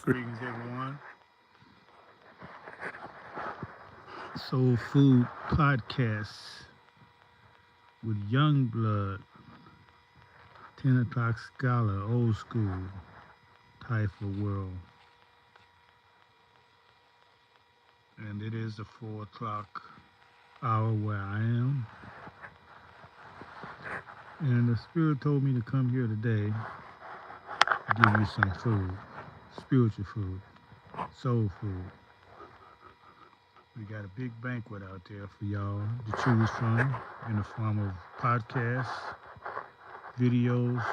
Greetings, everyone. Soul Food Podcasts with Young Blood, 10 o'clock scholar, old school, Typha World. And it is the 4 o'clock hour where I am. And the Spirit told me to come here today to give you some food, spiritual food, soul food. We got a big banquet out there for y'all to choose from in the form of podcasts, videos.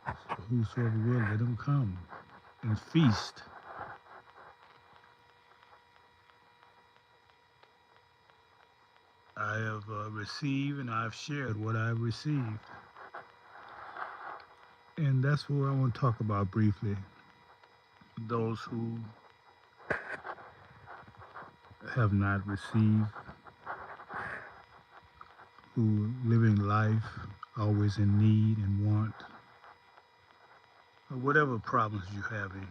So whosoever will, let them come and feast. I have received and I've shared what I've received. And that's what I want to talk about briefly. Those who have not received, who living life always in need and want, or whatever problems you're having,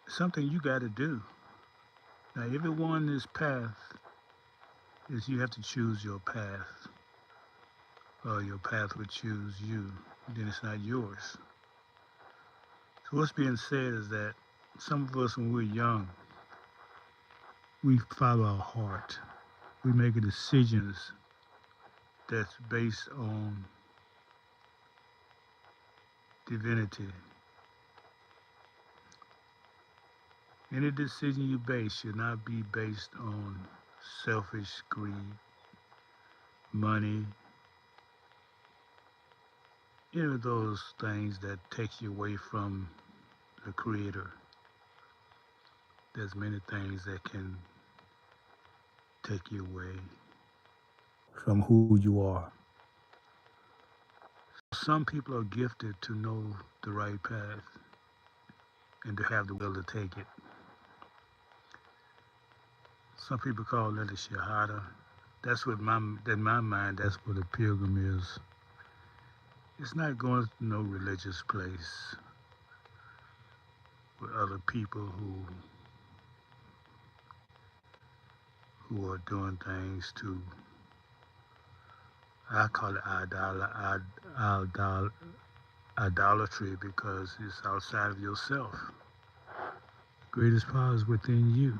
something you got to do. Now, everyone this path is you have to choose your path, or your path would choose you. Then it's not yours. So what's being said is that some of us, when we're young, we follow our heart. We make decisions that's based on divinity. Any decision you base should not be based on selfish greed, money, any of those things that take you away from the Creator. There's many things that can take you away from who you are. Some people are gifted to know the right path and to have the will to take it. Some people call that a shahada. That's what in my mind, that's what a pilgrim is. It's not going to no religious place with other people who are doing things to, I call it idolatry because it's outside of yourself. The greatest power is within you.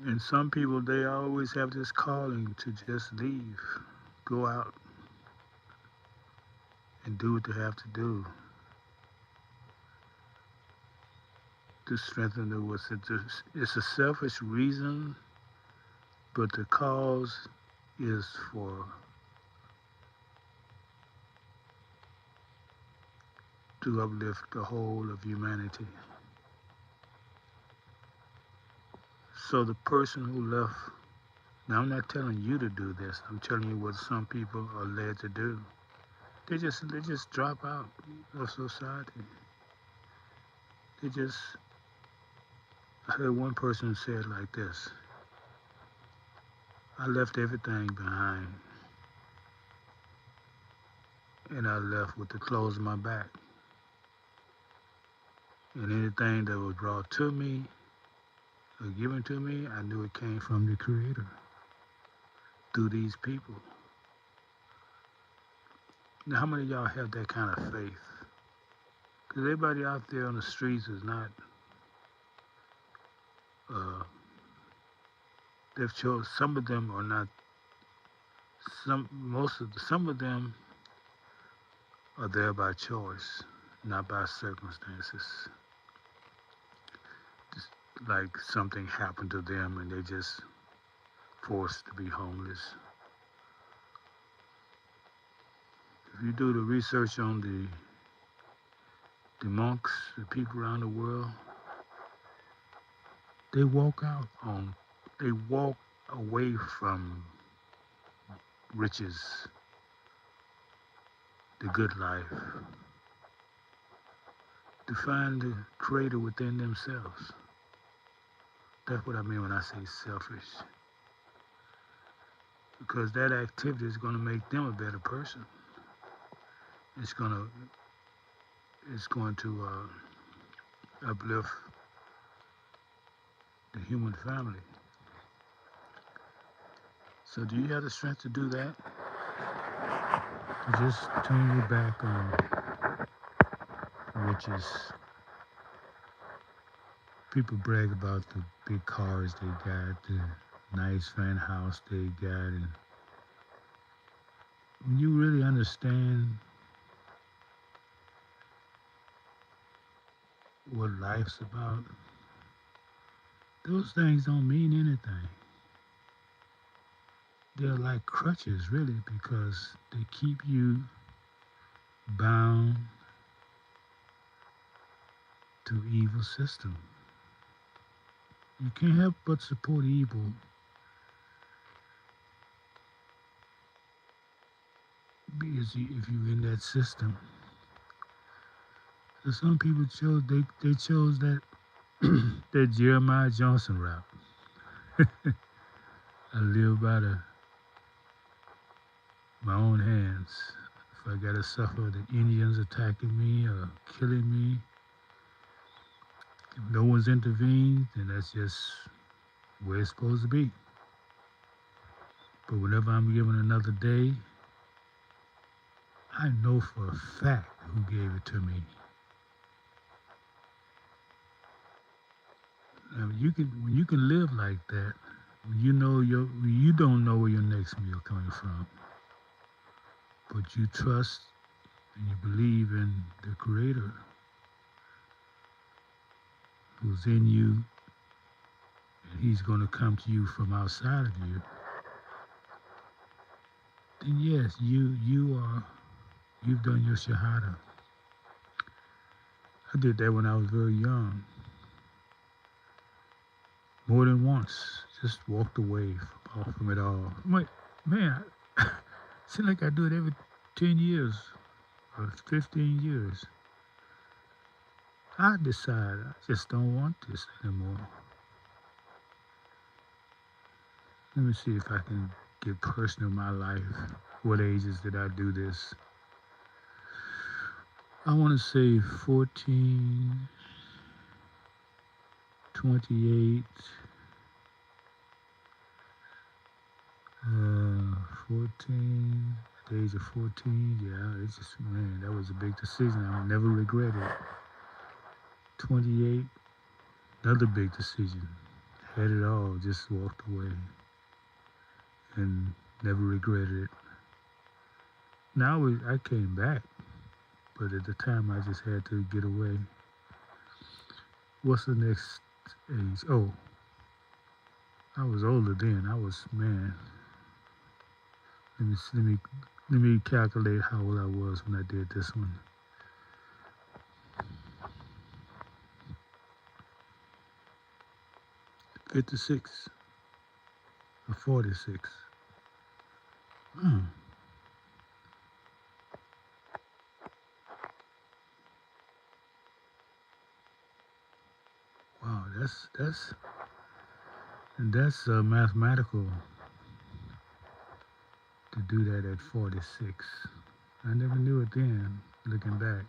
And some people, they always have this calling to just leave, go out and do what they have to do to strengthen the what's it. It's a selfish reason, but the cause is for to uplift the whole of humanity. So the person who left, now I'm not telling you to do this. I'm telling you what some people are led to do. They just drop out of society. They just. I heard one person say it like this: I left everything behind, and I left with the clothes on my back. And anything that was brought to me or given to me, I knew it came from the Creator through these people. Now, how many of y'all have that kind of faith? Because everybody out there on the streets is not. Uh, they've chose. Some of them are not. Some of them are there by choice, not by circumstances. Just like something happened to them and they just forced to be homeless. If you do the research on the monks, the people around the world, they walk out on, they walk away from riches, the good life, to find the Creator within themselves. That's what I mean when I say selfish. Because that activity is going to make them a better person. it's gonna it's going to uplift the human family. So do you have the strength to do that? To just turn your back on riches. People brag about the big cars they got, the nice fan house they got, and when you really understand what life's about, those things don't mean anything. They're like crutches, really, because they keep you bound to evil system. You can't help but support evil because if you're in that system. So some people they chose that that Jeremiah Johnson route. I live by my own hands. If I gotta suffer the Indians attacking me or killing me, if no one's intervened, then that's just where it's supposed to be. But whenever I'm given another day, I know for a fact who gave it to me. When you can live like that, when you don't know where your next meal coming from, but you trust and you believe in the Creator who's in you, and He's going to come to you from outside of you, then yes, you've done your shahada. I did that when I was very young, more than once. Just walked away from it all. I'm like, man, seems like I do it every 10 years or 15 years. I decide I just don't want this anymore. Let me see if I can get personal in my life. What ages did I do this? I want to say 14, 28, 14, at the age of 14, yeah, it's just, man, that was a big decision. I'll never regret it. 28, another big decision. Had it all, just walked away and never regretted it. Now I came back, but at the time I just had to get away. What's the next age? Oh, I was older then. I was, man, let me calculate how old I was when I did this one. 56 or 46. Wow, that's mathematical to do that at 46. I never knew it then, looking back.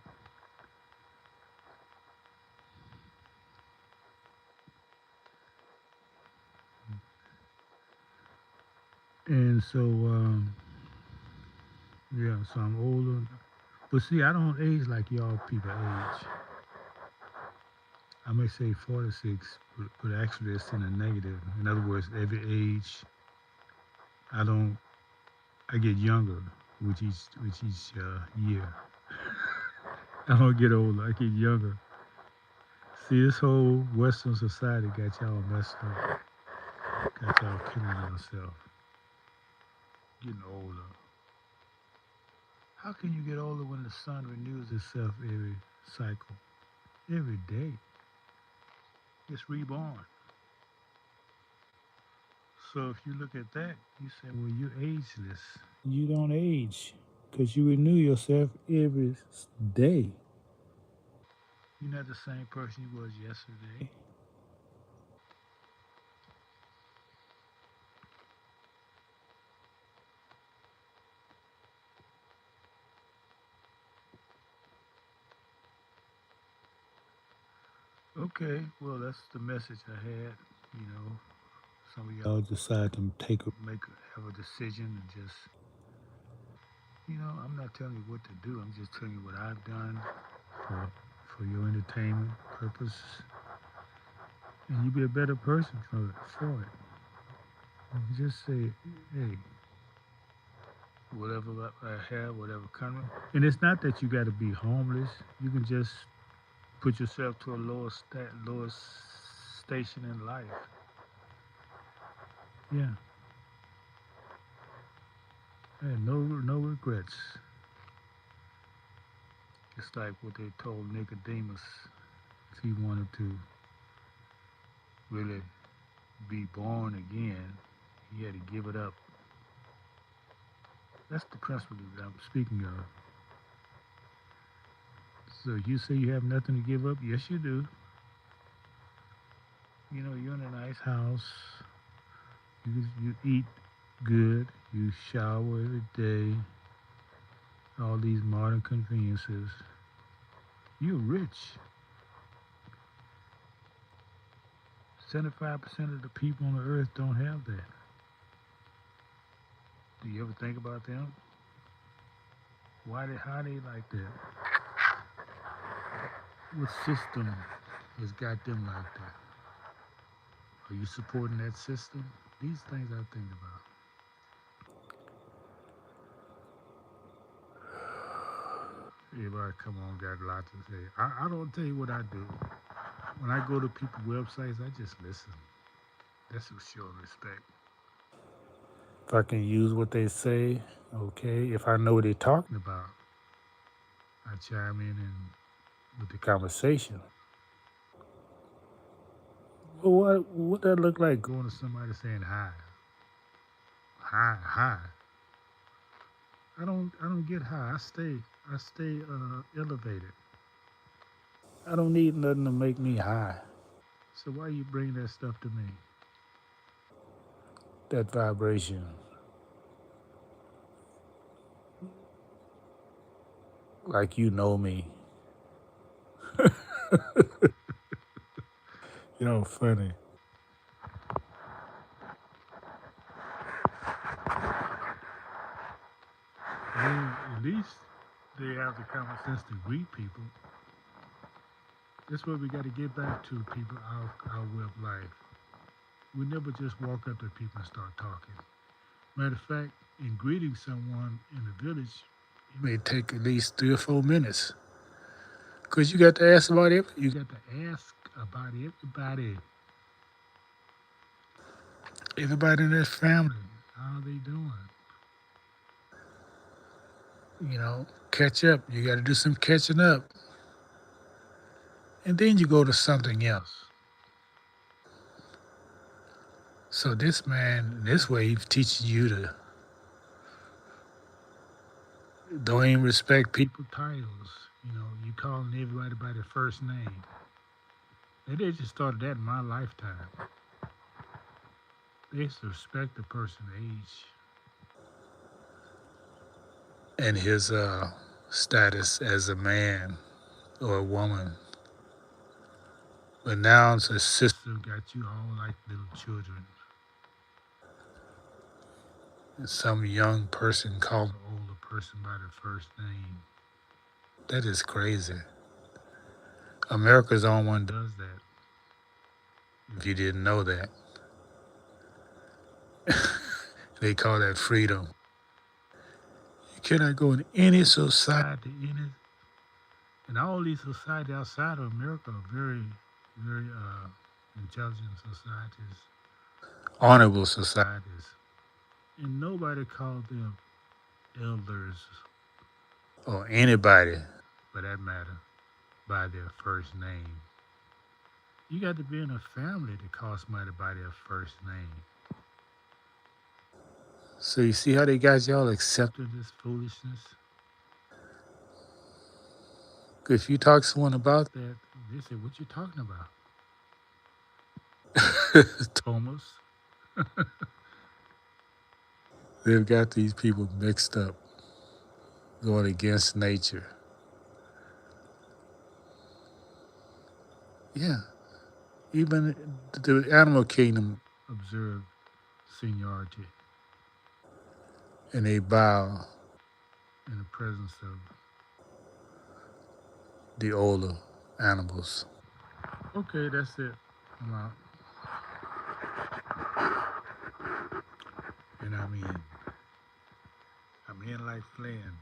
And so, yeah, so I'm older. But see, I don't age like y'all people age. I may say 46, but actually it's in a negative. In other words, every age, I don't, I get younger with each year. I don't get older, I get younger. See, this whole Western society got y'all messed up. Got y'all killing yourself, getting older. How can you get older when the sun renews itself every cycle, every day? It's reborn. So if you look at that, you say, well, you're ageless. You don't age because you renew yourself every day. You're not the same person you was yesterday. Okay, well, that's the message I had. You know, some of y'all decide to have a decision and just, I'm not telling you what to do. I'm just telling you what I've done for, for your entertainment purpose, and you be a better person for it. You just say, hey, whatever I have, whatever coming. And it's not that you got to be homeless. You can just put yourself to a lower station in life. Yeah, and no regrets. It's like what they told Nicodemus if he wanted to really be born again, he had to give it up. That's the principle that I'm speaking of. So you say you have nothing to give up? Yes, you do. You're in a nice house. You eat good. You shower every day. All these modern conveniences. You're rich. 75% of the people on the earth don't have that. Do you ever think about them? How they like that? What system has got them like that? Are you supporting that system? These things I think about. Everybody come on, got a lot to say. I don't tell you what I do. When I go to people's websites, I just listen. That's a show of respect. If I can use what they say, okay. If I know what they're talking about, I chime in and with the conversation. Well, what that look like going to somebody saying hi, hi? I don't get high. I stay elevated. I don't need nothing to make me high. So why you bring that stuff to me? That vibration, like you know me. Funny. I mean, at least they have the common sense to greet people. That's what we got to get back to, people. Our way of life. We never just walk up to people and start talking. Matter of fact, in greeting someone in the village, it may take at least 3 or 4 minutes. Cause you got to ask about it. You got to ask about everybody. Everybody in their family. How are they doing? Catch up. You got to do some catching up. And then you go to something else. So this man, this way, he's teaching you to don't even respect people's titles. You calling everybody by their first name. They just started that in my lifetime. They used to respect the person's age and his status as a man or a woman. But now the system got you all like little children. And some young person called an older person by their first name. That is crazy. America's the only one does that. If you didn't know that. They call that freedom. You cannot go in any society, and all these societies outside of America are very, very intelligent societies, honorable societies, and nobody called them elders or anybody, for that matter, by their first name. You got to be in a family to call somebody by their first name. So you see how they got y'all accepting this foolishness? If you talk to someone about that, they say, "What you talking about?" Thomas. They've got these people mixed up, going against nature. Yeah, Even the animal kingdom observe seniority, and they bow in the presence of the older animals. Okay, that's it. I'm out. And I'm in like Flynn.